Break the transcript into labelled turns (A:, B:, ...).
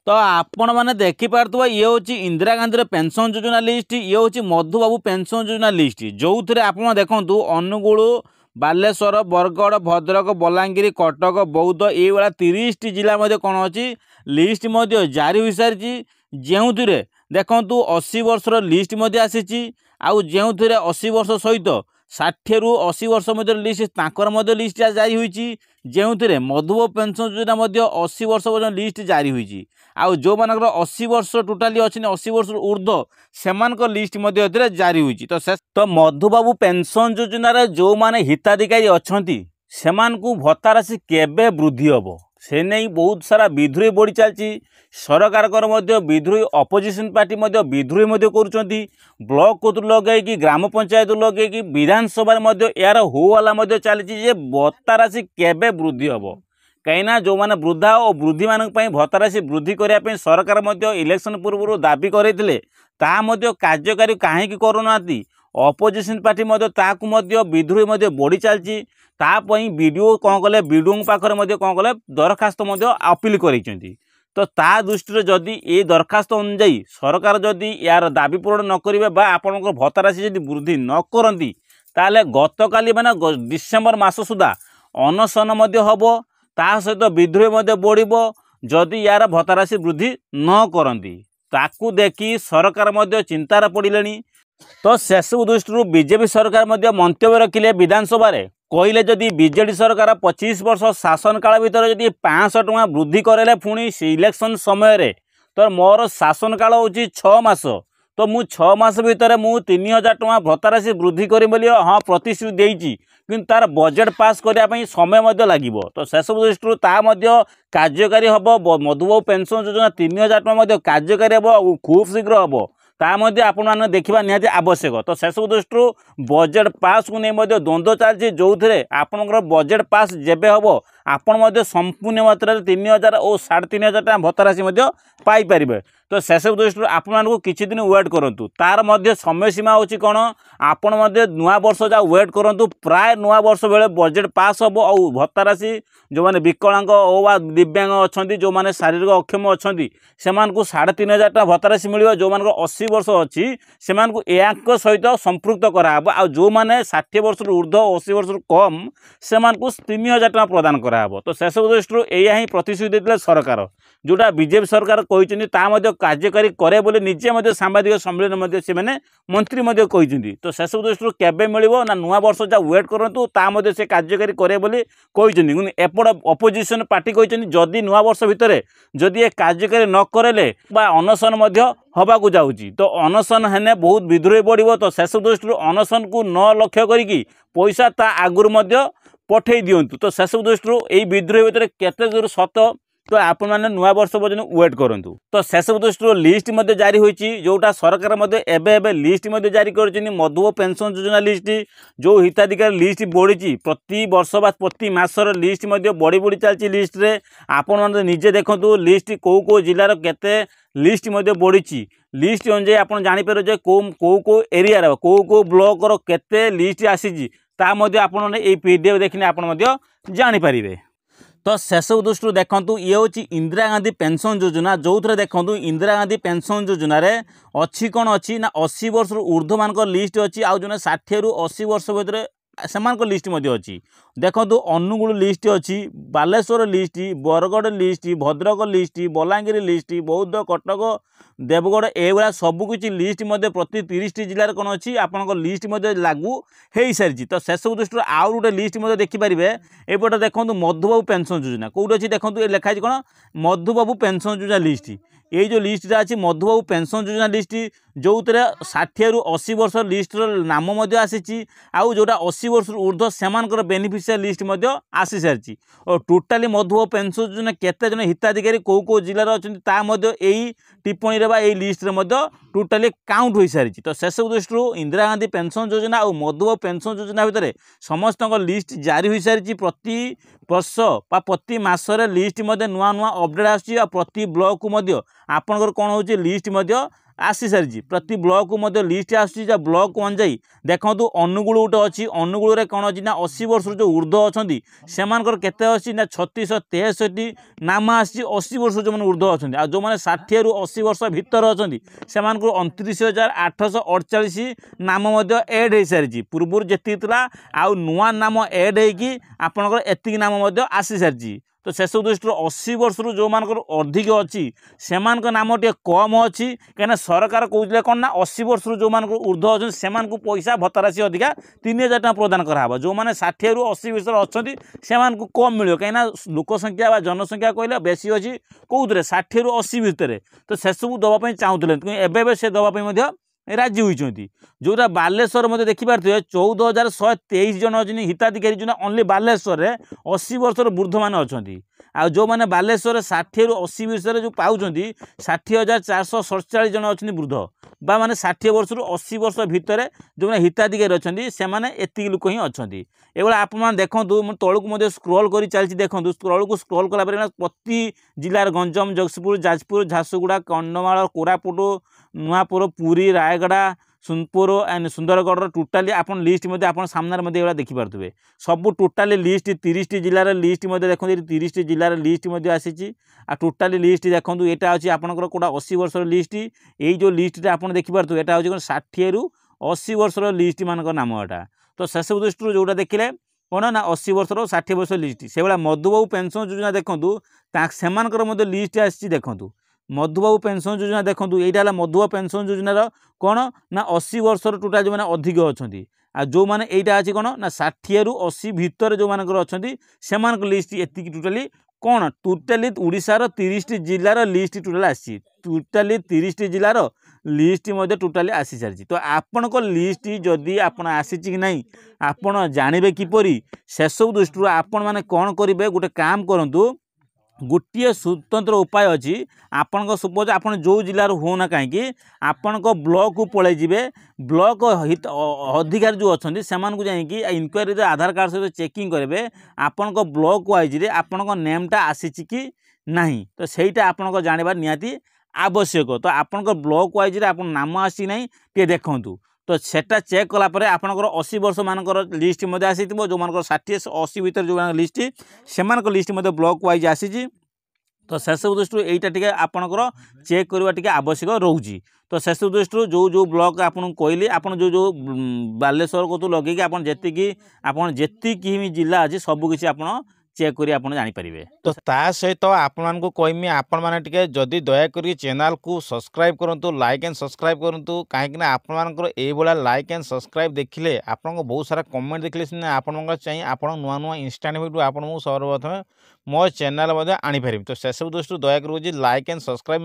A: तो आपण मैंने देखिपे ये हूँ इंदिरा गांधी पेंशन योजना लिस्ट ये हूँ मधुबाबू पेंशन योजना लिस्ट जो थे आप देखु अनुगुल बालेश्वर बरगढ़ भद्रक बलांगीर कटक बौद्ध ये 30 जिला कौन अच्छी लिस्ट जारी हो सारी जो देखु 80 वर्षर लिस्ट आसी आउ जो 80 वर्ष सहित 60 रु 80 वर्ष लिस्ट लिस्ट जारी होती जो मधुबाबू पेंशन योजना 80 वर्ष पर्यटन लिस्ट जारी होती आउ जो मानकर 80 वर्ष टोटाली अच्छे 80 वर्ष ऊर्ध्व से लिस्ट जारी होती तो मधुबाबू पेंशन योजना जो माने हिताधिकारी अच्छा से भत्ता राशि केबे वृद्धि हम से नहीं बहुत सारा विद्रोही बढ़ी चलती सरकार विद्रोही अपोजिशन पार्टी विद्रोही कर ब्लॉक को लगे ग्राम पंचायत लगे विधानसभा यार होवाला चली भत्ता राशि केबे वृद्धि हम कहीं जो मैंने वृद्धा और वृद्धि मान भत्ता राशि वृद्धि करने सरकार इलेक्शन पूर्व दाबी करते कार्यकारी कहीं करूना अपोजिशन पार्टी विद्रोही बढ़ी चलती वीडियो कौन कले वीडियो पाखे कौन कले दरखास्त अपील कर तो ता दृष्टि जदि ये दरखास्त अनुजाई सरकार जदि यार दाबी पूरण न करेंगे आपण भत्ता राशि जदि वृद्धि न करती ताले गत काली माने डिसेम्बर मास सुधा अनशन हम ता सहित विद्रोही बढ़ जदि यार भत्ता राशि वृद्धि न करती ताकू देखी सरकार चिंतार पड़े तो सेसबू दृष्टि बीजेपी सरकार मंतव्य रखिले विधानसभा कहले जदि बीजेडी सरकार 25 वर्ष शासन काल भितर जदि 500 टଙ୍କା वृद्धि करेले पुणी इलेक्शन समय रे तो मोर शासन काल हूँ 6 मास तो मु 6 मास भितर मु 3000 टଙ୍କା भत्ता राशि वृद्धि करी बोली हाँ प्रतिश्रुति देइछि किंतु तार बजेट पास करने समय लगे तो सेसबू दृष्टि कार्यकारी हम मधुबाबू पेंशन योजना 3000 टଙ୍କା कार्यकारी हम खूब शीघ्र हम आपण देखा निहाती आवश्यक तो सेसबू दृष्टि बजेट पास को नहीं द्वंद्व चलती जो थे आपंकर बजेट पास जेबे हम आपण संपूर्ण मात्रा 3000 और 3500 टଙ୍କା भत्ता राशि पाइपर तो सेसबू दृष्टि आपको किसी दिन वेट करूँ तार समय सीमा होची कौन आपण नुआ वर्ष जा वेट करूँ प्राय नुआ वर्ष बेले बजेट पास हम और भत्ता राशि जो मैंने विकलांग वा दिव्यांग अच्छा जो मैंने शारीरिक अक्षम अच्छा से 3500 टଙ୍କା भत्ता राशि मिले जो मान 80 वर्ष अच्छी से सहित संपृक्त कराब आ जो मैंने 60 वर्ष ऊर्ध्व 80 वर्ष कम से 3000 टଙ୍କା प्रदान कराब तो सेसबू दृष्टि यह ही प्रतिश्रुति देते सरकार जोटा बीजेपी सरकार कहते कार्यकारी करे बोली निजे सांबादिक सम्मेलन से मंत्री कहते तो सेसबू दृष्टि केबे मिलिबो ना नुआ वर्ष जा वेट करूँ ता से कार्यकारी करे बोली कहते एपट अपोजिशन पार्टी कहते जदि नुआ वर्ष भितर जदि ये कार्यकारी न करेले अनशन हवाक जाऊँगी तो अनशन हेने बहुत विद्रोही बढ़ तो सेसबू दृष्टि अनशन को न लक्ष्य करी पैसा ता आगुरी पठे दिंतु तो सेसबू दृष्टि यही विद्रोही भितर केते दूर सत तो आपण मैंने नुआ वर्ष पर्यटन वेट करूँ तो सेसबू दृष्टि लिस्ट जारी होती जोटा सरकार एवं लिस्ट जारी कर मधुबाबू पेंशन योजना लिस्ट जो हिताधिकारी लिस्ट बढ़ी प्रति वर्ष बा प्रति मासर लिस्ट बढ़ी बढ़ी चलती लिस्ट रे आपण मैंने निजे देखु लिस्ट कौ जिलार केते लिस्ट बढ़ी लिस्ट अनुजाई आप जापर कौ एरिया कौ ब्लॉक केते लिस्ट आसी आपने ये पीडीएफ देखने आप जापर तो सेसबू दृष्टि देखु ये हूँ इंदिरा गांधी पेंशन योजना जो थे देखु इंदिरा गांधी पेंशन योजना अच्छी कौन अच्छी ना 80 वर्ष ऊर्ध्व मान लिस्ट अच्छी आउ जो 60 रु 80 वर्ष भितर से लिस्ट अच्छी देखो अनुगुल लिस्ट अच्छी Baleshwar list Bargarh list Bhadrak list Balangir list बौद्ध कटक देवगढ़ एगुड़ा सबकि लिस्ट प्रति 30 जिले कौन अच्छी आपंक लिस्ट लागू हो सारी तो सेसबू दृष्टि आउ गोटे लिस्ट देखिपारे एपटे देखो मधुबाबू पेंशन योजना कौट अच्छी देखो ये लिखाई कौन मधुबाबू पेंशन योजना लिस्ट ये जो लिस्ट अच्छी मधुबाबू पेंशन योजना लिस्ट जो 60 रु 80 वर्ष लिस्ट नाम आसी आउ जोटा 80 वर्ष ऊर्ध्व से बेनिफिशियरी लिस्ट आसी सारी और टोटाली मधुबाबू पेंशन योजना केते जन हिताधिकारी कौ जिलार अच्छा यही टिप्पणी यही लिस्ट टोटाली काउंट हो सारी तो सेसबू दृष्टि इंदिरा गांधी पेंशन योजना और मधुबाबू पेंशन योजना भितर समस्त लिस्ट जारी हो सारी प्रति वर्ष प्रति मासरे लिस्ट नुआ नुआ अपडेट आसी प्रति ब्लॉक को आपंकर कौन हो लिस्ट आसी सारी प्रति ब्लॉक को मध्य लिस्ट आसूँ ब्लॉक अनुजाई देखो अनुगुल गोटे अच्छी अनुगुल कौन अच्छी ना 80 वर्ष जो ऊर्ध्व अच्छा से केते अच्छी ना 3663 नाम आसी 80 वर्ष जो मैंने ऊर्ध्व अच्छा आ जो मैंने 60 रु 80 वर्ष भितर अच्छा से 29,848 नाम एड हो सारी पूर्व जी आउ नुआ नाम एड होगी आपंकर एति नाम आसी सारी तो से सब दृष्टि 80 वर्ष जो मान अधिक अच्छी से नाम टे कम अच्छी कहीं सरकार कहते कौन ना 80 वर्ष जो मान ऊर्ध्व अच्छे से पैसा भत्ता राशि अधिका 3,000 टका प्रदान कराब जो मैंने 60 रु 80 विषय अच्छा से कम मिले कहीं लोक संख्या जनसंख्या कहले बेसी अच्छी कौन 60 रु 80 भितर तो से सब दवाई चाहूले एवं से दवाई राजी होती जोटा बालेश्वर मध्य देखिपारे 14,123 जन अच्छे हिताधिकारी जो ओनली बालेश्वर में 80 वर्ष वृद्ध मान अच्छा आ जो मैंने बालेश्वर 60 रु 80 विषय जो पाँच 60,447 जन अच्छे वृद्ध बा माने 60 वर्ष रु 80 वर्ष भितर जो मैंने हिताधिकारी अच्छा से एति लोक ही अच्छा ये आप देखूँ तौक स्क्रॉल कर चलती देखूँ स्क्रॉल को स्क्रॉल कला प्रति जिलार गंजम जगतसिंहपुर जाजपुर झारसुगुड़ा कंधमाल कोरापुट नुआपुर पुरी रायगड़ा सोनपुर एंड सुंदरगढ़ टोटाली आप लिस्ट आप सामने देखिपे सब टोटाली लिस्ट 30 जिलार लिस्ट देखो 30 जिलार लिस्ट आसी टोटाली लिस्ट देखो यहाँ अच्छी आपंकर कौटा 80 वर्ष लिस्ट यही जो लिस्ट आप देखिपे यहाँ हूँ 60 रु 80 वर्ष लिस्ट मान नाम यहाँ तो से सब दृष्टि जोटा देखिले कौन ना 80 वर्ष 60 वर्ष लिस्ट से भाई मधुबाबू पेंशन योजना देखूँ से लिस्ट आसी देखूँ मधुबाबू पेंशन योजना देखूँ यहाँ मधुबाबू पेंशन योजनार कौन ना 80 वर्ष टोटाल जो मैंने अधिक अच्छा आ जो मैंने यहाँ अच्छी कौन ना 60 रु 80 भितर जो मान अच्छा से लिस्ट एति टोटाली कौन टोटाली ओडिशार 30 जिलार लिस्ट टोटाल आसी टोटाली 30 जिलार लिस्ट टोटाली आसी सारी तो आपण को लिस्ट जदि आपण आसी कि नहीं आपण जानवे किपरि से सब दृष्टि आपण मैंने कौन करेंगे गोटे काम करूँ गोटे स्वतंत्र उपाय अच्छी आपण सपोज आप जो जिलार होना कहीं आपण ब्लॉक को पलि जाए ब्लॉक अधिकारी जो अच्छा से जाकि इनक्वारी आधार कार्ड सहित चेकिंग करेंगे आपण ब्लॉक वाइज आपण नेमटा आसी कि नहीं तो सहीटा आपण जानवर निहाती आवश्यक तो आपण ब्लॉक वाइज आप नाम आसी ना टे देखूँ तो सेटा चेक कलापर आपंकर 80 वर्ष मानकर लिस्ट आसी जो मान 60 80 भितर जो लिस्ट से लिस्ट ब्लॉक वाइज आसी तो से सब दृष्टि यहाँ आपंकर चेक करवा टी आवश्यक रोचे तो से सब दृष्टि जो जो ब्लॉक आपको कहली आप जो जो बालेश्वर को तो लगे जी जिला अच्छी सबकिछ आप चेक करी आप जानीपारे
B: तो ता सहित आपण को कहमी आपण मैंने टिके जदि दयाकोरी चैनल को सब्सक्राइब करूँ लाइक एंड सब्सक्राइब करूँ कहीं आपर ये लाइक एंड सब्सक्राइब देखिले आपन बहुत सारा कमेंट देखिले सीना आपण चाहिए आप नुआ नुआ इंस्टाट वीडियो आपको सर्वप्रथम मो चैनल आनीपारि तो से सब दृष्टि दयाकोरी लाइक एंड सब्सक्राइब